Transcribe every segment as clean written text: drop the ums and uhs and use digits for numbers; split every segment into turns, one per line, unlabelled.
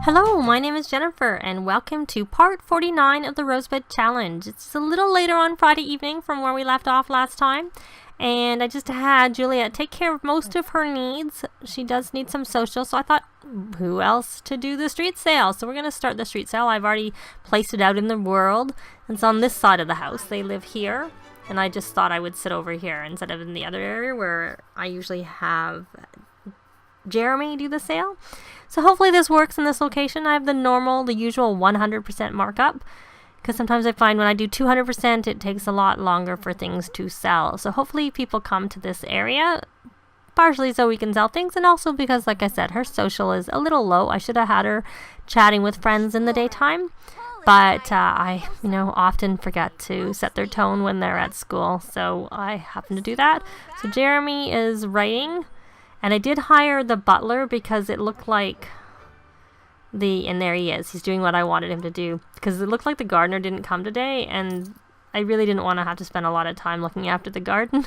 Hello, my name is Jennifer, and welcome to part 49 of the Rosebud Challenge. It's a little later on Friday evening from where we left off last time, and I just had Juliet take care of most of her needs. She does need some social, so I thought, who else to do the street sale? So we're going to start the street sale. I've already placed it out in the world. It's on this side of the house. They live here, and I just thought I would sit over here instead of in the other area where I usually have Jeremy do the sale. So hopefully this works in this location. I have the usual 100% markup, because sometimes I find when I do 200% it takes a lot longer for things to sell. So hopefully people come to this area, partially so we can sell things, and also because, like I said, her social is a little low. I should have had her chatting with friends in the daytime, but I often forget to set their tone when they're at school, so I happen to do that. So Jeremy is writing. And I did hire the butler because it looked like and there he is. He's doing what I wanted him to do. Because it looked like the gardener didn't come today, and I really didn't want to have to spend a lot of time looking after the garden.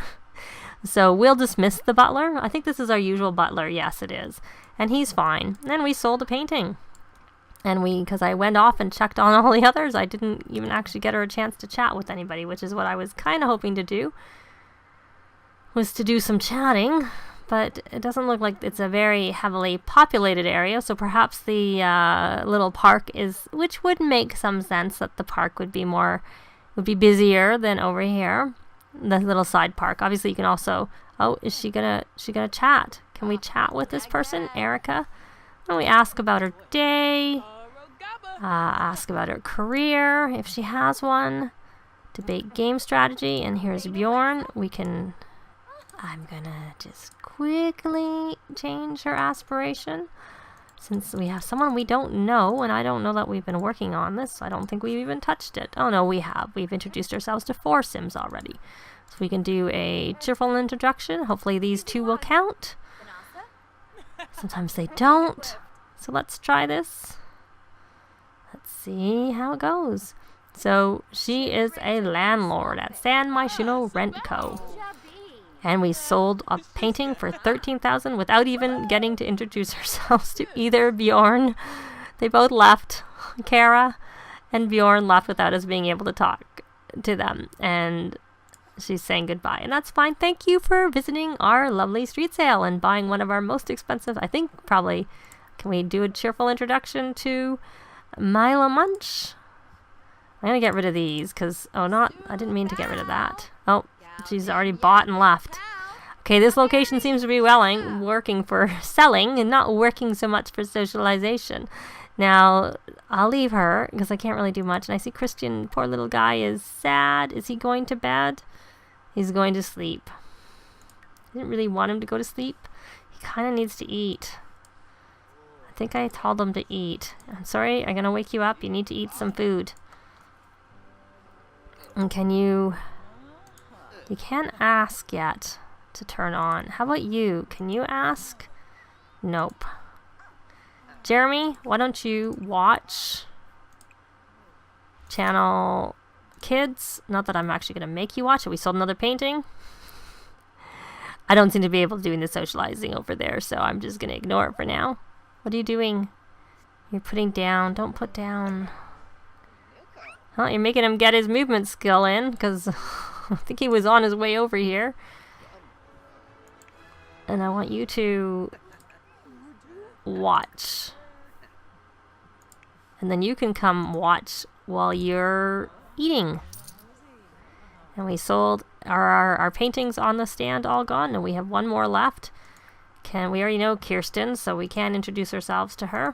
So we'll dismiss the butler. I think this is our usual butler. Yes, it is. And he's fine. And we sold a painting. And because I went off and checked on all the others, I didn't even actually get her a chance to chat with anybody, which is what I was kind of hoping to do, was to do some chatting. But it doesn't look like it's a very heavily populated area, so perhaps the little park which would make some sense that the park would be busier than over here, the little side park. Obviously, you can also. Oh, is she gonna chat? Can we chat with this person, Erica? And we ask about her day, ask about her career if she has one, debate game strategy, and here's Bjorn. I'm gonna just quickly change her aspiration, since we have someone we don't know, and I don't know that we've been working on this. I don't think we've even touched it. Oh no, we have. We've introduced ourselves to 4 Sims already. So we can do a cheerful introduction. Hopefully these 2 will count. Sometimes they don't. So let's try this. Let's see how it goes. So she is a landlord at San Myshuno Rent Co. And we sold a painting for $13,000 without even getting to introduce ourselves to either Bjorn. They both left. Kara and Bjorn left without us being able to talk to them. And she's saying goodbye. And that's fine. Thank you for visiting our lovely street sale and buying one of our most expensive. I think probably, can we do a cheerful introduction to Milo Munch? I'm going to get rid of these because, I didn't mean to get rid of that. Oh. She's already bought and left. Okay, this location seems to be working for selling and not working so much for socialization. Now, I'll leave her because I can't really do much. And I see Christian, poor little guy, is sad. Is he going to bed? He's going to sleep. I didn't really want him to go to sleep. He kind of needs to eat. I think I told him to eat. I'm sorry, I'm going to wake you up. You need to eat some food. And You can't ask yet to turn on. How about you? Can you ask? Nope. Jeremy, why don't you watch channel kids? Not that I'm actually going to make you watch it. We sold another painting. I don't seem to be able to do the socializing over there, so I'm just going to ignore it for now. What are you doing? You're putting down. Don't put down. Well, you're making him get his movement skill in, because I think he was on his way over here. And I want you to watch. And then you can come watch while you're eating. And we sold our paintings on the stand all gone, and we have one more left. We already know Kirsten, so we can introduce ourselves to her.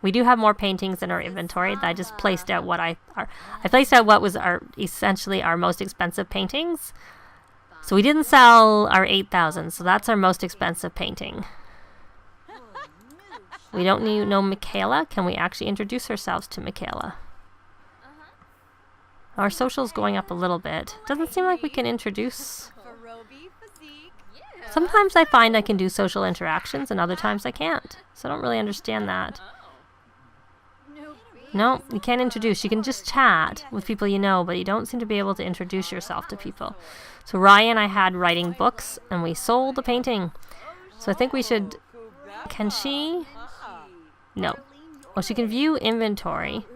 We do have more paintings in our inventory. I just placed out I placed out what was essentially our most expensive paintings. So we didn't sell our 8,000, so that's our most expensive painting. We don't know Michaela. Can we actually introduce ourselves to Michaela? Our social's going up a little bit. Doesn't seem like we can introduce. Sometimes I find I can do social interactions, and other times I can't. So I don't really understand that. No, you can't introduce. You can just chat with people you know, but you don't seem to be able to introduce yourself to people. So Ryan, I had writing books, and we sold the painting. So I think we should. Can she? No. Oh, she can view inventory.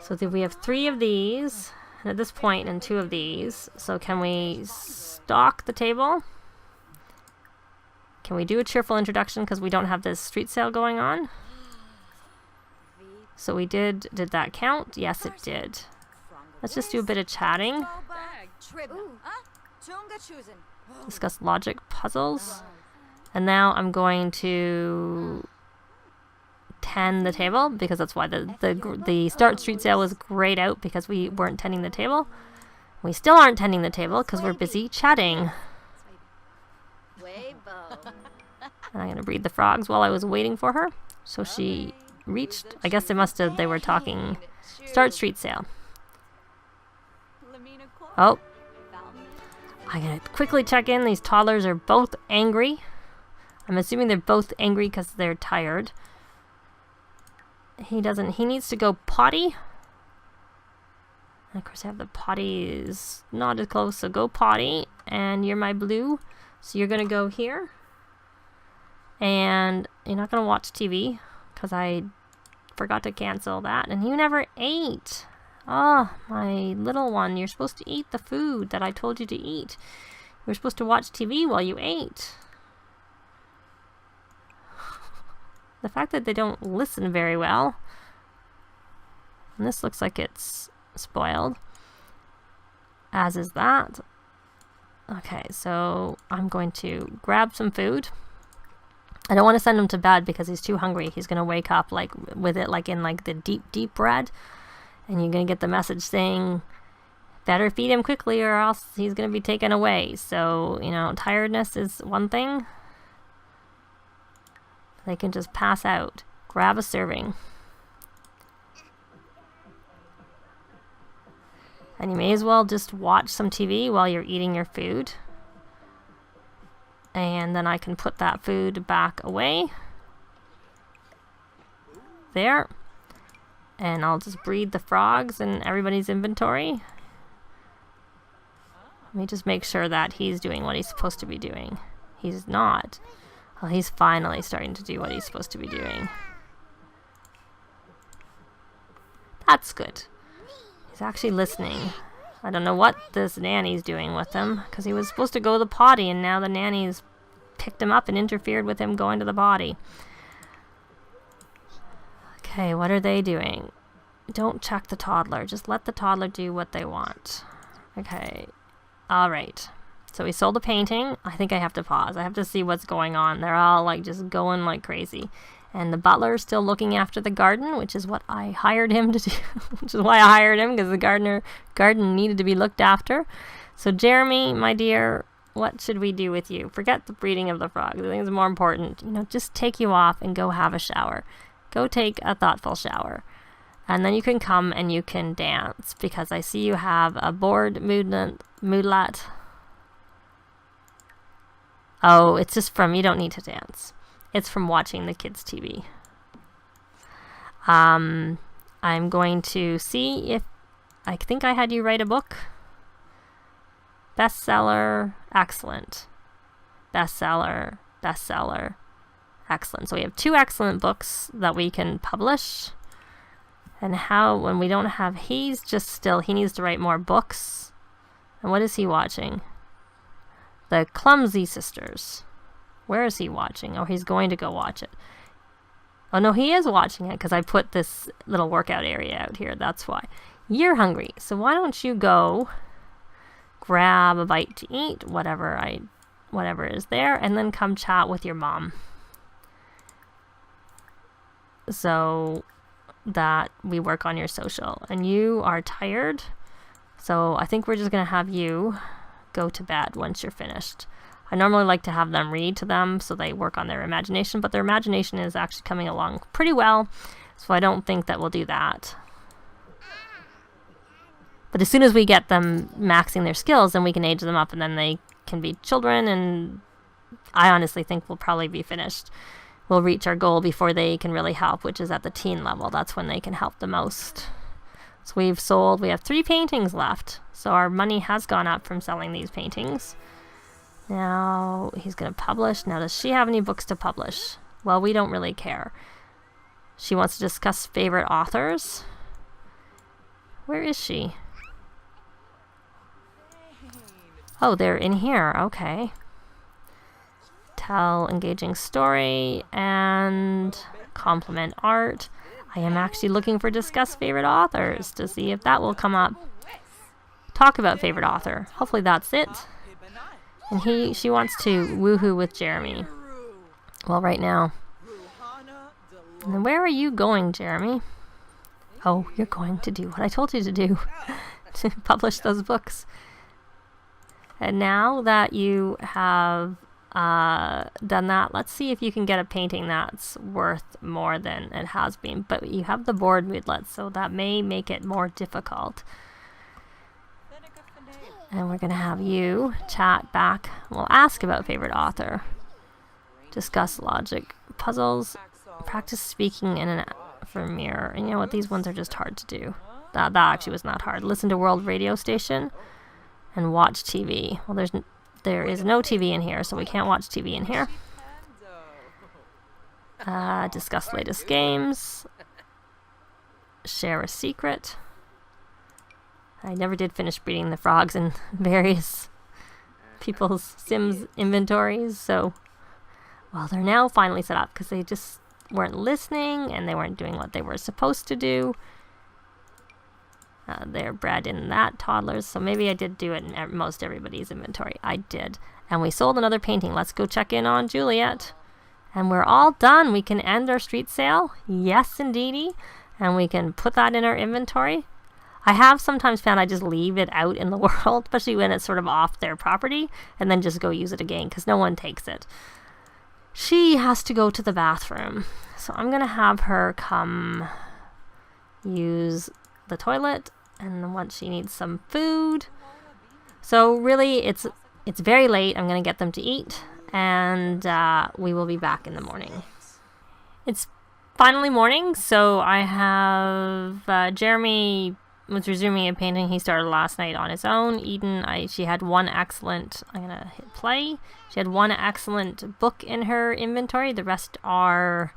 So we have 3 of these, and at this point, and 2 of these. So can we stock the table? Can we do a cheerful introduction because we don't have this street sale going on? So we did that count? Yes, it did. Let's just do a bit of chatting. Discuss logic puzzles. And now I'm going to tend the table because that's why the start street sale was grayed out because we weren't tending the table. We still aren't tending the table because we're busy chatting. And I'm going to breed the frogs while I was waiting for her. So she reached, I guess they were talking start street sale. Oh. I'm going to quickly check in. These toddlers are both angry. I'm assuming they're both angry because they're tired. He needs to go potty. And of course I have the potty is not as close, so go potty. And you're my blue. So you're going to go here. And you're not going to watch TV because I forgot to cancel that. And you never ate. Oh, my little one, you're supposed to eat the food that I told you to eat. You were supposed to watch TV while you ate. The fact that they don't listen very well. And this looks like it's spoiled. As is that. Okay, so I'm going to grab some food. I don't want to send him to bed because he's too hungry. He's going to wake up like with it like in like the deep red. And you're going to get the message saying, better feed him quickly or else he's going to be taken away. So, you know, tiredness is one thing. They can just pass out. Grab a serving. And you may as well just watch some TV while you're eating your food. And then I can put that food back away. There. And I'll just breed the frogs in everybody's inventory. Let me just make sure that he's doing what he's supposed to be doing. He's not. Well, he's finally starting to do what he's supposed to be doing. That's good. He's actually listening. I don't know what this nanny's doing with him, because he was supposed to go to the potty, and now the nanny's picked him up and interfered with him going to the potty. Okay, what are they doing? Don't check the toddler. Just let the toddler do what they want. Okay. All right. So we sold the painting. I think I have to pause. I have to see what's going on. They're all like just going like crazy. And the butler's still looking after the garden, which is what I hired him to do. Which is why I hired him, because the garden needed to be looked after. So Jeremy, my dear, what should we do with you? Forget the breeding of the frogs. I think it's more important. You know, just take you off and go have a shower. Go take a thoughtful shower. And then you can come and you can dance, because I see you have a bored moodlet. Oh, it's just from, you don't need to dance. It's from watching the kids' TV. I'm going to see if, I think I had you write a book. Bestseller, excellent. Bestseller, bestseller. Excellent. So we have 2 excellent books that we can publish. And how, when we don't have, he's just still, he needs to write more books. And what is he watching? The Clumsy Sisters. Where is he watching? Oh, he's going to go watch it. Oh, no, he is watching it because I put this little workout area out here. That's why. You're hungry. So why don't you go grab a bite to eat, whatever is there, and then come chat with your mom. So that we work on your social. And you are tired, so I think we're just going to have you go to bed once you're finished. I normally like to have them read to them so they work on their imagination, but their imagination is actually coming along pretty well, so I don't think that we'll do that. But as soon as we get them maxing their skills, then we can age them up, and then they can be children, and I honestly think we'll probably be finished. We'll reach our goal before they can really help, which is at the teen level. That's when they can help the most. So we have 3 paintings left. So our money has gone up from selling these paintings. Now he's going to publish. Now, does she have any books to publish? Well, we don't really care. She wants to discuss favorite authors. Where is she? Oh, they're in here. Okay. Tell engaging story and compliment art. I am actually looking for discuss favorite authors to see if that will come up. Talk about favorite author. Hopefully that's it. And she wants to woohoo with Jeremy. Well, right now. And where are you going, Jeremy? Oh, you're going to do what I told you to do. To publish those books. And now that you have done that, let's see if you can get a painting that's worth more than it has been. But you have the board moodlet, so that may make it more difficult. And we're going to have you chat back. We'll ask about favorite author. Discuss logic puzzles. Practice speaking in an for mirror. And you know what? These ones are just hard to do. That actually was not hard. Listen to world radio station and watch TV. Well, there is no TV in here, so we can't watch TV in here. Discuss latest games. Share a secret. I never did finish breeding the frogs in various people's Sims inventories, so... Well, they're now finally set up, because they just weren't listening, and they weren't doing what they were supposed to do. They're bred in that toddlers, so maybe I did do it in most everybody's inventory. I did. And we sold another painting. Let's go check in on Juliet. And we're all done. We can end our street sale. Yes, indeedy. And we can put that in our inventory. I have sometimes found I just leave it out in the world, especially when it's sort of off their property, and then just go use it again, because no one takes it. She has to go to the bathroom. So I'm going to have her come use the toilet, and once she needs some food. So really, it's very late. I'm going to get them to eat, and we will be back in the morning. It's finally morning, so I have Jeremy was resuming a painting he started last night on his own. Eden, she had one excellent, I'm going to hit play. She had one excellent book in her inventory. The rest are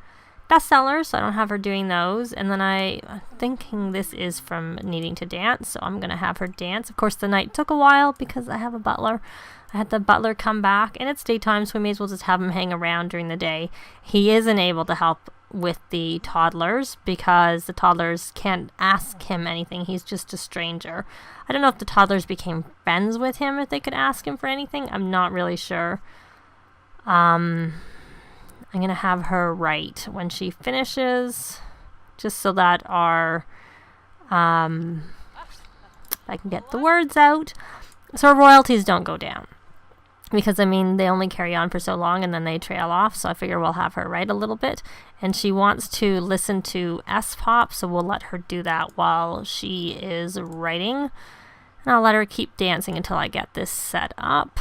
bestsellers, so I don't have her doing those. And then I'm thinking this is from needing to dance, so I'm going to have her dance. Of course, the night took a while because I have a butler. I had the butler come back, and it's daytime, so we may as well just have him hang around during the day. He isn't able to help with the toddlers because the toddlers can't ask him anything. He's just a stranger. I don't know if the toddlers became friends with him if they could ask him for anything. I'm not really sure. I'm going to have her write when she finishes, just so that our I can get the words out so our royalties don't go down. Because, I mean, they only carry on for so long and then they trail off. So I figure we'll have her write a little bit. And she wants to listen to S-Pop, so we'll let her do that while she is writing. And I'll let her keep dancing until I get this set up.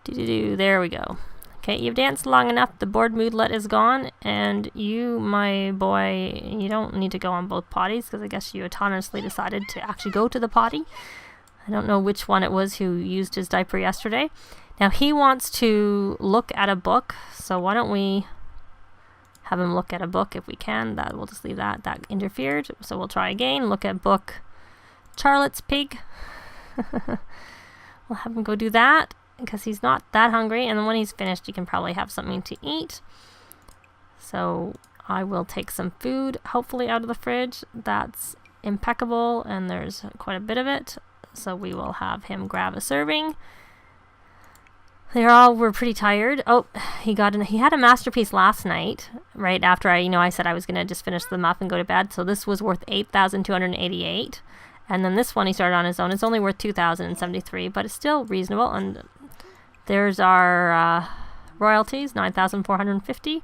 There we go. Okay, you've danced long enough. The board moodlet is gone. And you, my boy, you don't need to go on both potties because I guess you autonomously decided to actually go to the potty. I don't know which one it was who used his diaper yesterday. Now he wants to look at a book, so why don't we have him look at a book if we can. We'll just leave that. That interfered, so we'll try again. Look at book Charlotte's Pig. We'll have him go do that because he's not that hungry, and then when he's finished, he can probably have something to eat. So I will take some food, hopefully out of the fridge. That's impeccable, and there's quite a bit of it. So we will have him grab a serving. They all were pretty tired. Oh, he had a masterpiece last night, right after I said I was going to just finish them up and go to bed. So this was worth 8,288. And then this one he started on his own. It's only worth 2,073, but it's still reasonable. And there's our royalties, 9,450.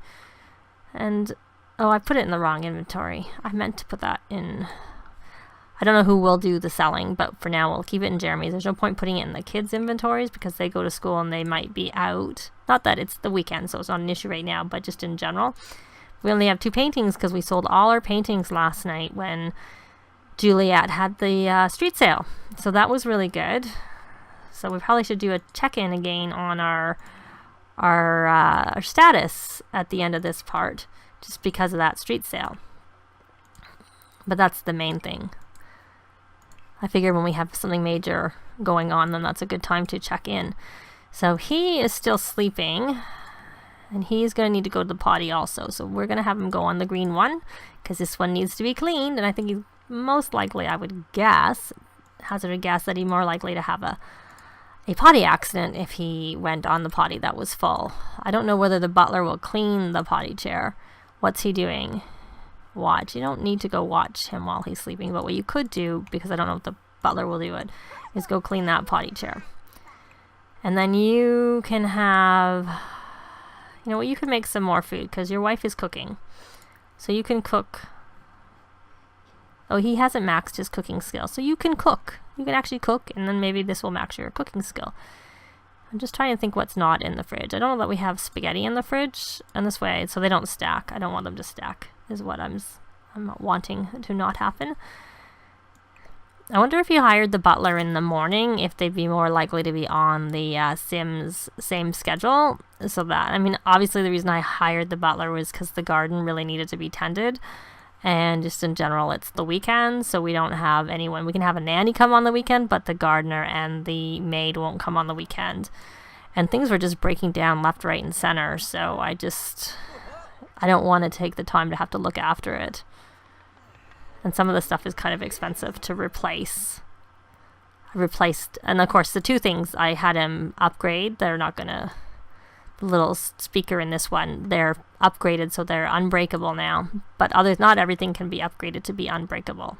And, oh, I put it in the wrong inventory. I meant to put that in... I don't know who will do the selling, but for now we'll keep it in Jeremy's. There's no point putting it in the kids' inventories because they go to school and they might be out. Not that it's the weekend, so it's not an issue right now, but just in general. We only have 2 paintings because we sold all our paintings last night when Juliet had the street sale. So that was really good. So we probably should do a check-in again on our status at the end of this part, just because of that street sale. But that's the main thing. I figure when we have something major going on, then that's a good time to check in. So he is still sleeping, and he's going to need to go to the potty also. So we're going to have him go on the green one, because this one needs to be cleaned, and I think he's most likely, I would guess, hazard a guess, that he's more likely to have a potty accident if he went on the potty that was full. I don't know whether the butler will clean the potty chair. What's he doing? Watch. You don't need to go watch him while he's sleeping, but what you could do, because I don't know if the butler will do it, is go clean that potty chair. And then you can have, you know what, you can make some more food, because your wife is cooking. So you can cook. Oh, he hasn't maxed his cooking skill, so you can cook. You can actually cook, and then maybe this will max your cooking skill. I'm just trying to think what's not in the fridge. I don't know that we have spaghetti in the fridge, and this way, so they don't stack. I don't want them to stack, is what I'm wanting to not happen. I wonder if you hired the butler in the morning, if they'd be more likely to be on the Sims same schedule. So that, I mean, obviously the reason I hired the butler was because the garden really needed to be tended. And just in general, it's the weekend, so we don't have anyone. We can have a nanny come on the weekend, but the gardener and the maid won't come on the weekend. And things were just breaking down left, right, and center, so I don't want to take the time to have to look after it. And some of the stuff is kind of expensive to replace. I replaced, and of course, the two things I had him upgrade, they're not going to, the little speaker in this one, they're upgraded so they're unbreakable now. But not everything can be upgraded to be unbreakable.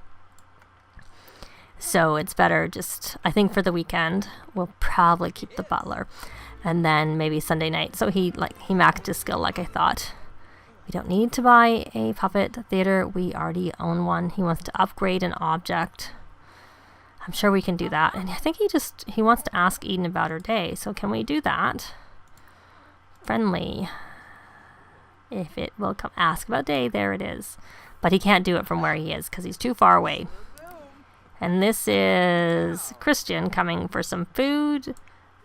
So it's better just, I think for the weekend, we'll probably keep the butler. And then maybe Sunday night. So he maxed his skill like I thought. We don't need to buy a puppet theater. We already own one. He wants to upgrade an object. I'm sure we can do that. And I think he wants to ask Eden about her day. So can we do that? Friendly. If it will come ask about day, there it is. But he can't do it from where he is because he's too far away. And this is Christian coming for some food,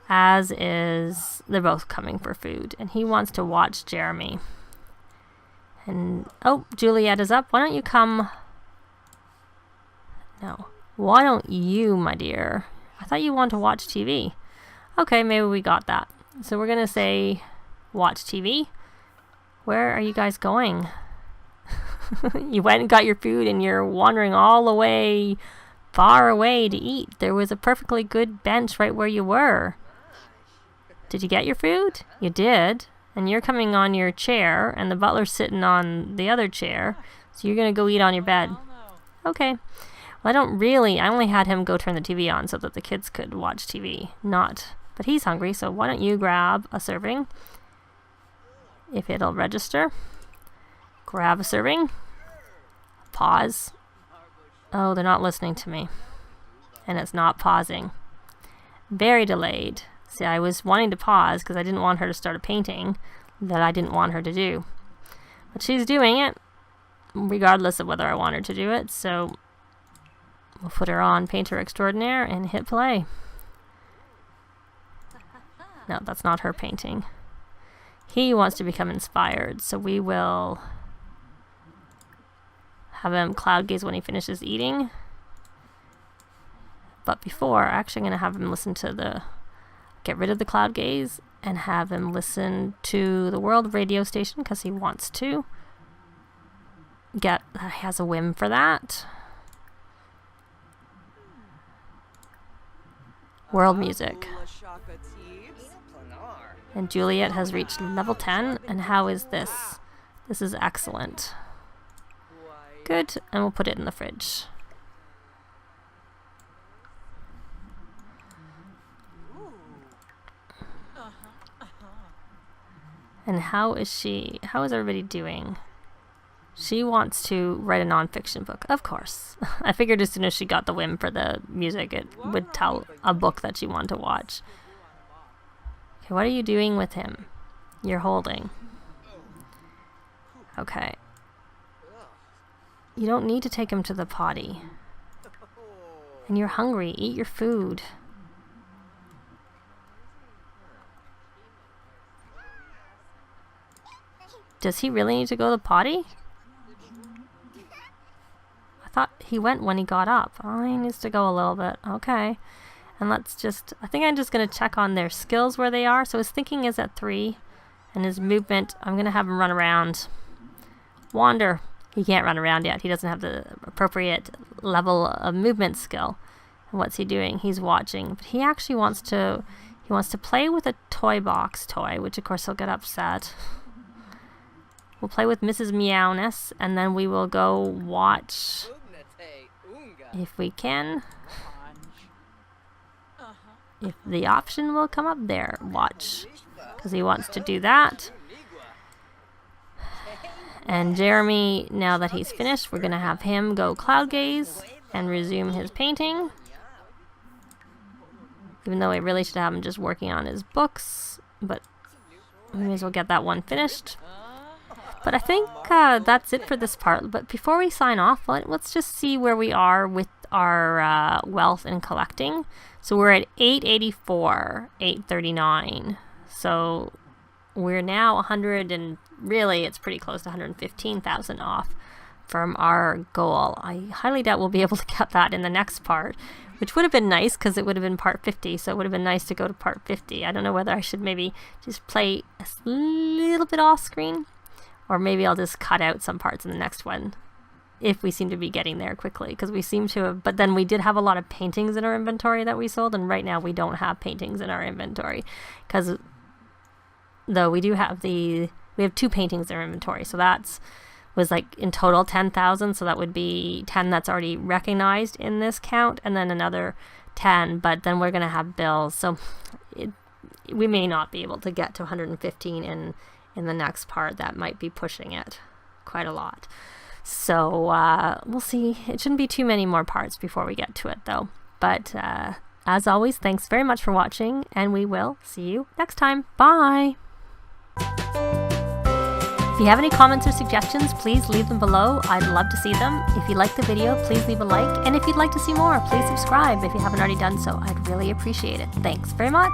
as is, they're both coming for food. And he wants to watch Jeremy. And, oh, Juliet is up. Why don't you come? No. Why don't you, my dear? I thought you wanted to watch TV. Okay, maybe we got that. So we're going to say watch TV. Where are you guys going? You went and got your food and you're wandering all the way far away to eat. There was a perfectly good bench right where you were. Did you get your food? You did. And you're coming on your chair, and the butler's sitting on the other chair, so you're going to go eat on your bed. Okay. Well, I only had him go turn the TV on so that the kids could watch TV. But he's hungry, so why don't you grab a serving? If it'll register. Grab a serving. Pause. Oh, they're not listening to me. And it's not pausing. Very delayed. See, I was wanting to pause because I didn't want her to start a painting that I didn't want her to do. But she's doing it, regardless of whether I want her to do it. So we'll put her on Painter Extraordinaire and hit play. No, that's not her painting. He wants to become inspired, so we will have him cloud gaze when he finishes eating. But before, actually I'm going to have him listen to get rid of the cloud gaze and have him listen to the world radio station because he wants to. He has a whim for that. World music. And Juliet has reached level 10. And how is this? This is excellent. Good. And we'll put it in the fridge. And how is everybody doing? She wants to write a nonfiction book. Of course. I figured as soon as she got the whim for the music, it would tell a book that she wanted to watch. Okay, what are you doing with him? You're holding. Okay. You don't need to take him to the potty. And you're hungry. Eat your food. Does he really need to go to the potty? I thought he went when he got up. Oh, he needs to go a little bit. Okay. And let's just, I think I'm just going to check on their skills where they are. So his thinking is at 3. And his movement, I'm going to have him run around. Wander. He can't run around yet. He doesn't have the appropriate level of movement skill. And what's he doing? He's watching. But he actually wants to, play with a toy box toy, which of course he'll get upset. We'll play with Mrs. Meowness, and then we will go watch, if we can. If the option will come up there, watch, because he wants to do that. And Jeremy, now that he's finished, we're going to have him go cloud gaze and resume his painting. Even though I really should have him just working on his books, but we may as well get that one finished. But I think that's it for this part. But before we sign off, let's just see where we are with our wealth and collecting. So we're at 884, 839. So we're now 100 and really it's pretty close to 115,000 off from our goal. I highly doubt we'll be able to get that in the next part, which would have been nice because it would have been part 50. So it would have been nice to go to part 50. I don't know whether I should maybe just play a little bit off screen, or maybe I'll just cut out some parts in the next one if we seem to be getting there quickly, because we seem to have, but then we did have a lot of paintings in our inventory that we sold, and right now we don't have paintings in our inventory, because though we do have we have 2 paintings in our inventory, so was like in total 10,000, so that would be 10 that's already recognized in this count, and then another 10, but then we're going to have bills, so we may not be able to get to 115 in the next part. That might be pushing it quite a lot. So we'll see. It shouldn't be too many more parts before we get to it though. But as always, thanks very much for watching, and we will see you next time. Bye! If you have any comments or suggestions, please leave them below. I'd love to see them. If you like the video, please leave a like. And if you'd like to see more, please subscribe if you haven't already done so. I'd really appreciate it. Thanks very much.